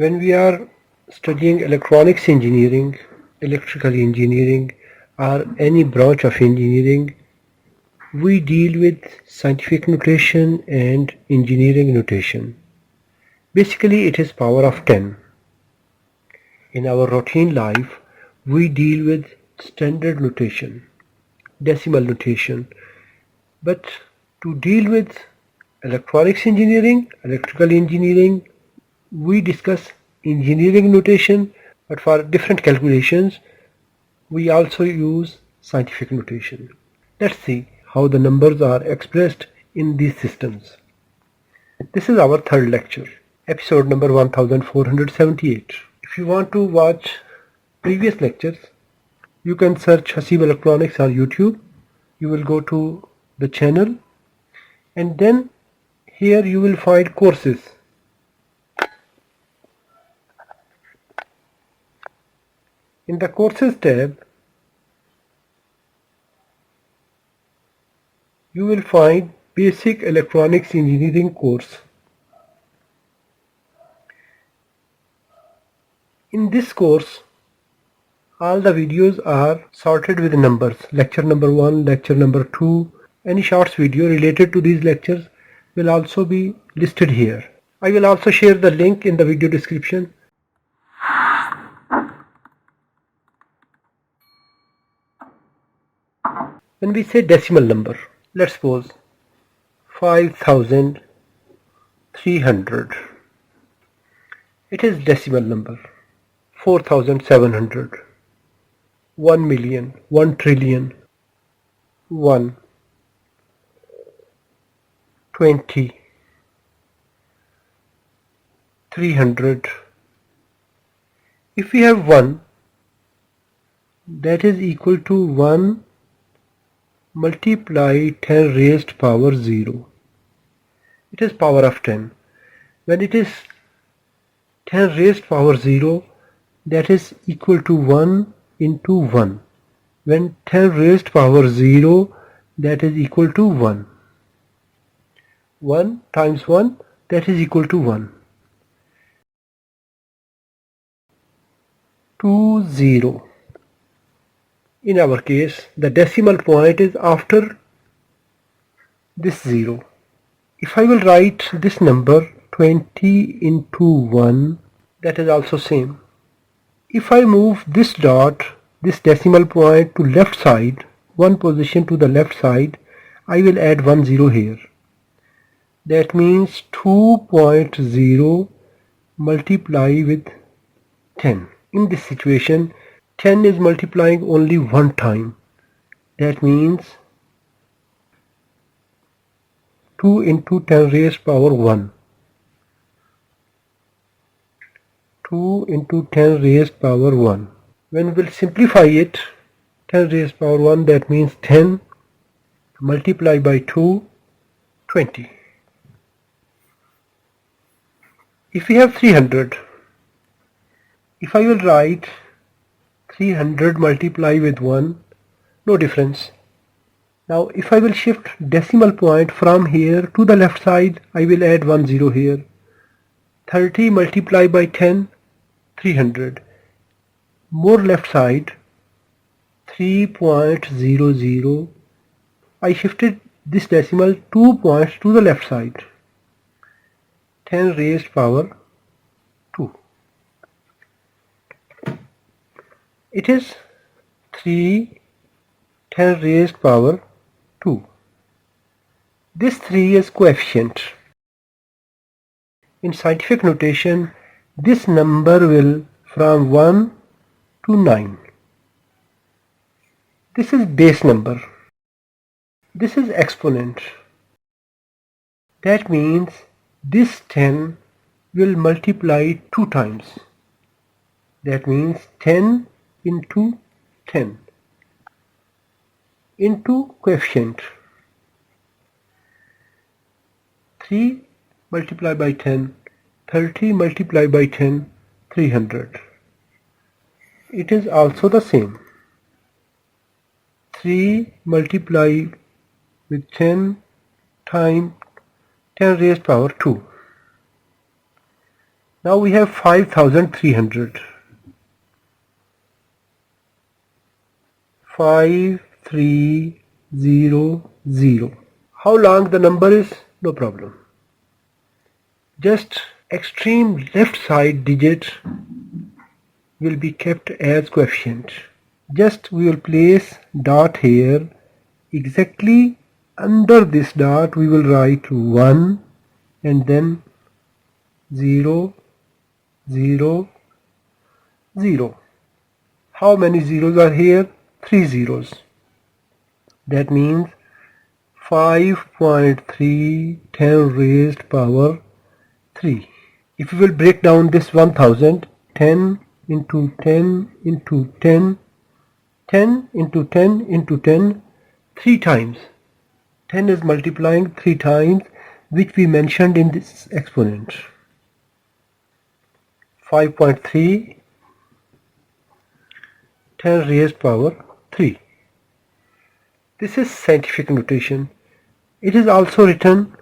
When we are studying electronics engineering, electrical engineering, or any branch of engineering, we deal with scientific notation and engineering notation. Basically, it is power of 10. In our routine life, we deal with standard notation, decimal notation. But to deal with electronics engineering, electrical engineering, we discuss engineering notation, but for different calculations, we also use scientific notation. Let's see how the numbers are expressed in these systems. This is our third lecture, episode number 1478. If you want to watch previous lectures, you can search Haseeb Electronics on YouTube. You will go to the channel and then here you will find courses. In the courses tab, you will find basic electronics engineering course. In this course, all the videos are sorted with numbers. Lecture number 1, lecture number 2, any shorts video related to these lectures will also be listed here. I will also share the link in the video description. When we say decimal number, let's suppose 5300. It is decimal number. 4700. 1 million, 1 trillion, 1, 20, 300. If we have 1, that is equal to 1 multiply 10 raised power 0. It is power of 10. When it is 10 raised power 0, that is equal to 1 into 1. When 10 raised power 0, that is equal to 1. 1 times 1, that is equal to 1. 20. In our case, the decimal point is after this 0. If I will write this number 20 into 1, that is also same. If I move this dot, this decimal point to left side, one position to the left side, I will add 1 0 here. That means 2.0 multiply with 10. In this situation, 10 is multiplying only one time. That means 2 into 10 raised power 1. 2 into 10 raised power 1. When we'll simplify it, 10 raised power 1, that means 10 multiply by 2, 20. If we have 300, if I will write 300 multiply with 1, no difference. Now if I will shift decimal point from here to the left side, I will add 1 0 here. 30 multiply by 10, 300. More left side, 3.00. I shifted this decimal 2 points to the left side. 10 raised power 2. It is 3 10 raised power 2. This 3 is coefficient. In scientific notation, this number will from 1 to 9. This is base number. This is exponent. That means this 10 will multiply 2 times. That means 10 into 10 into coefficient. 3 multiply by 10, 30 multiply by 10, 300. It is also the same. 3 multiply with 10 times 10 raised power 2. Now we have 5300. 5300. How long the number is? No problem. Just extreme left side digit will be kept as coefficient. Just we will place dot here. Exactly under this dot we will write 1 and then 0, 0, 0. How many zeros are here? 3 zeros. That means 5.3 10 raised power 3. If we will break down this 1000, 10 into 10 into 10, 10 into 10 into 10, 3 times. 10 is multiplying 3 times, which we mentioned in this exponent. 5.3 10 raised power 3. This is scientific notation. It is also written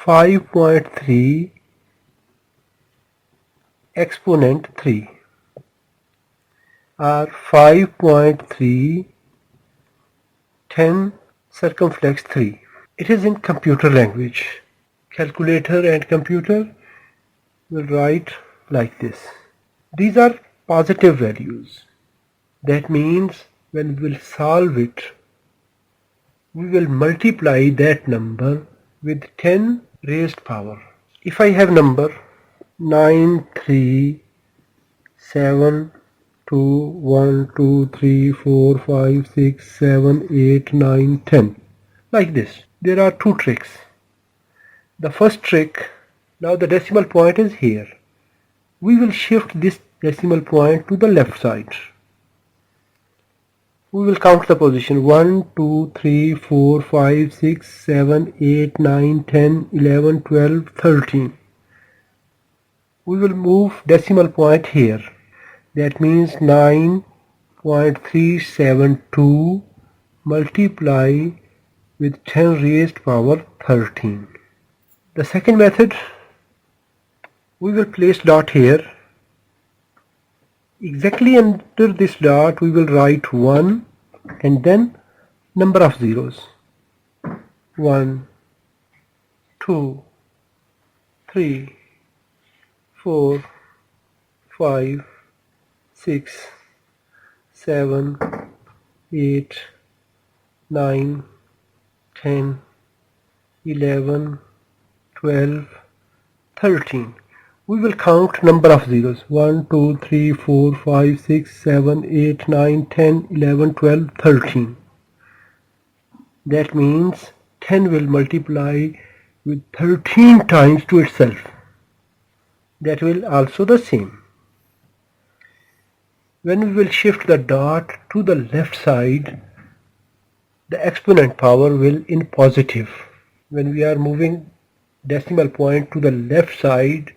5.3 exponent 3 or 5.3 10 circumflex 3. It is in computer language. Calculator and computer will write like this. These are positive values. That means when we will solve it, we will multiply that number with 10 raised power. If I have number 9, 3, 7, 2, 1, 2, 3, 4, 5, 6, 7, 8, 9, 10. Like this. There are 2 tricks. The first trick, now the decimal point is here. We will shift this decimal point to the left side. We will count the position 1, 2, 3, 4, 5, 6, 7, 8, 9, 10, 11, 12, 13. We will move decimal point here. That means 9.372 multiply with 10 raised power 13. The second method, we will place dot here. Exactly under this dot we will write 1 and then number of zeros. 1, 2, 3, 4, 5, 6, 7, 8, 9, 10, 11, 12, 13. We will count number of zeros. 1, 2, 3, 4, 5, 6, 7, 8, 9, 10, 11, 12, 13. That means 10 will multiply with 13 times to itself. That will also the same. When we will shift the dot to the left side, the exponent power will in positive. When we are moving decimal point to the left side,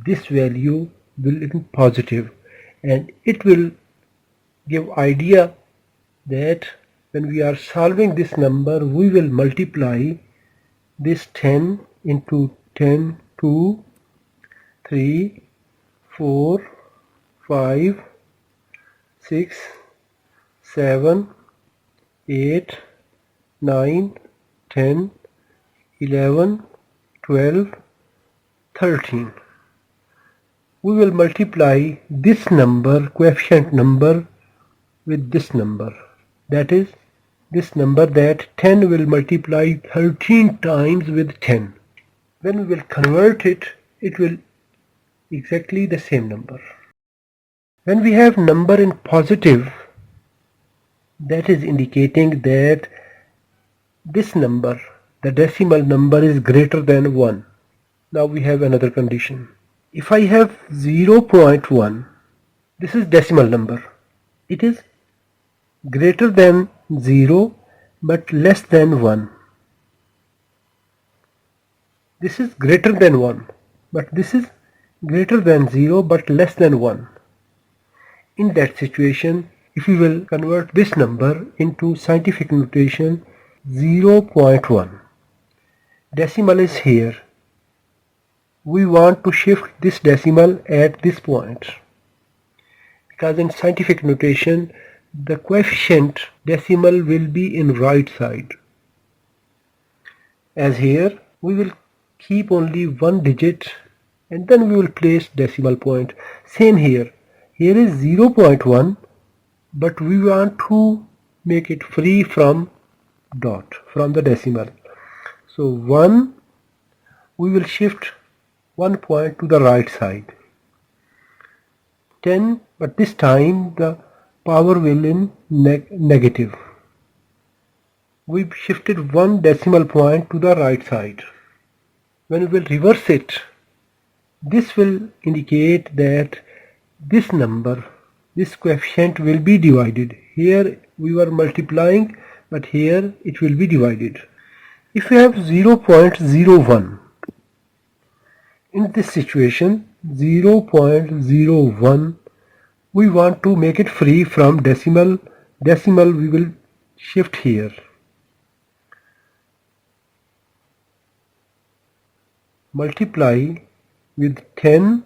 this value will in positive, and it will give idea that when we are solving this number, we will multiply this 10 into 10, 2, 3, 4, 5, 6, 7, 8, 9, 10, 11, 12, 13. We will multiply this number, coefficient number, with this number. That is, this number that 10 will multiply 13 times with 10. When we will convert it, it will exactly the same number. When we have number in positive, that is indicating that this number, the decimal number, is greater than 1. Now we have another condition. If I have 0.1, this is decimal number. It is greater than 0 but less than 1. This is greater than 1, but this is greater than 0 but less than 1. In that situation, if we will convert this number into scientific notation, 0.1. Decimal is here. we want to shift this decimal at this point, because in scientific notation the coefficient decimal will be in right side. As here we will keep only one digit and then we will place decimal point. Same here. Here is 0.1, but we want to make it free from dot, from the decimal. So 1, we will shift 1 point to the right side. 10, but this time the power will in negative. We shifted 1 decimal point to the right side. When we will reverse it, this will indicate that this number, this coefficient will be divided. Here we were multiplying, but here it will be divided. If we have 0.01, in this situation 0.01, we want to make it free from decimal. Decimal we will shift here. Multiply with 10.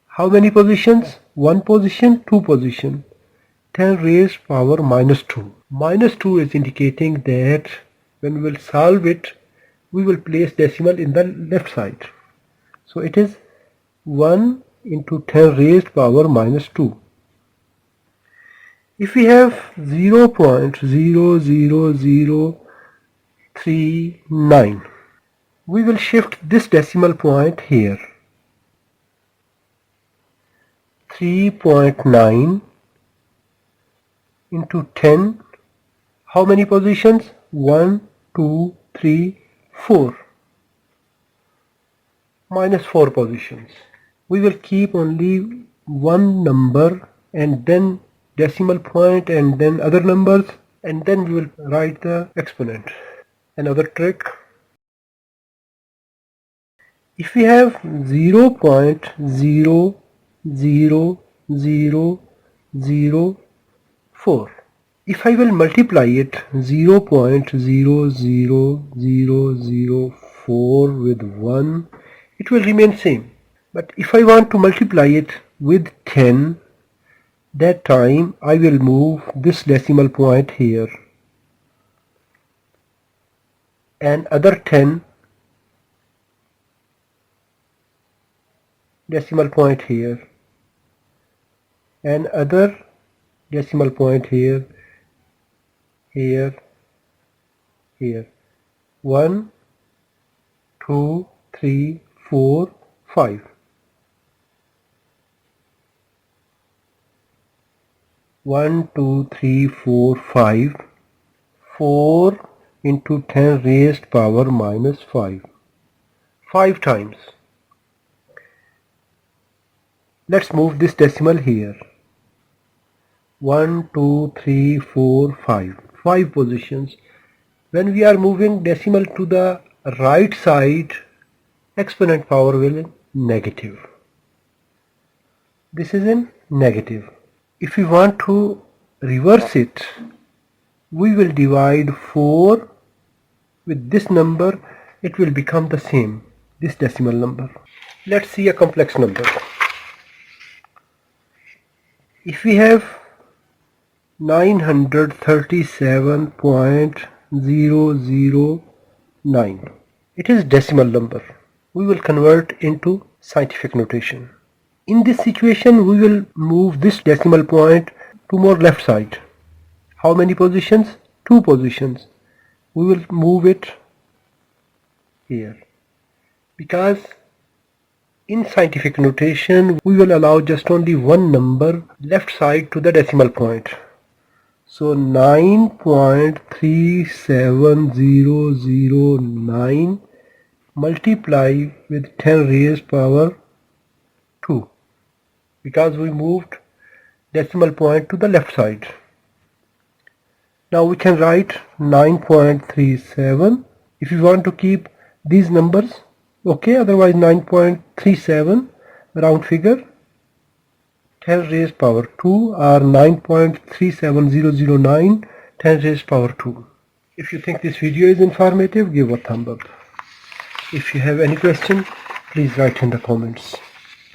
How many positions? 1 position, 2 position. 10 raised power minus 2. Minus 2 is indicating that when we will solve it, we will place decimal in the left side. So it is 1 into 10 raised power minus 2. If we have 0.00039, we will shift this decimal point here. 3.9 into 10. How many positions? 1, 2, 3, 4. Minus 4 positions. We will keep only one number and then decimal point and then other numbers, and then we will write the exponent. Another trick. If we have 0.00004, if I will multiply it 0.00004 with 1, it will remain same. But if I want to multiply it with 10, that time I will move this decimal point here and other 10 decimal point here and other decimal point here, here, 1, 2, 3, 4, 5. 1, 2, 3, 4, 5. 4 into 10 raised power minus 5. 5 times. Let's move this decimal here. 1, 2, 3, 4, 5. 5 positions. When we are moving decimal to the right side, exponent power will be negative. This is in negative. If we want to reverse it, we will divide 4 with this number. It will become the same, this decimal number. Let's see a complex number. If we have 937.009, it is decimal number. We will convert into scientific notation. In this situation, we will move this decimal point to more left side. How many positions? 2 positions. We will move it here, because in scientific notation we will allow just only one number left side to the decimal point. So 9.37009 multiply with 10 raised power 2, because we moved decimal point to the left side. Now we can write 9.37 if you want to keep these numbers, okay, otherwise 9.37 round figure, 10 raised power 2, or 9.37009 10 raised power 2. If you think this video is informative, give a thumb up. If you have any question, please write in the comments.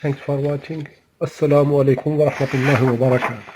Thanks for watching. Assalamu alaikum wa rahmatullahi wa barakatuh.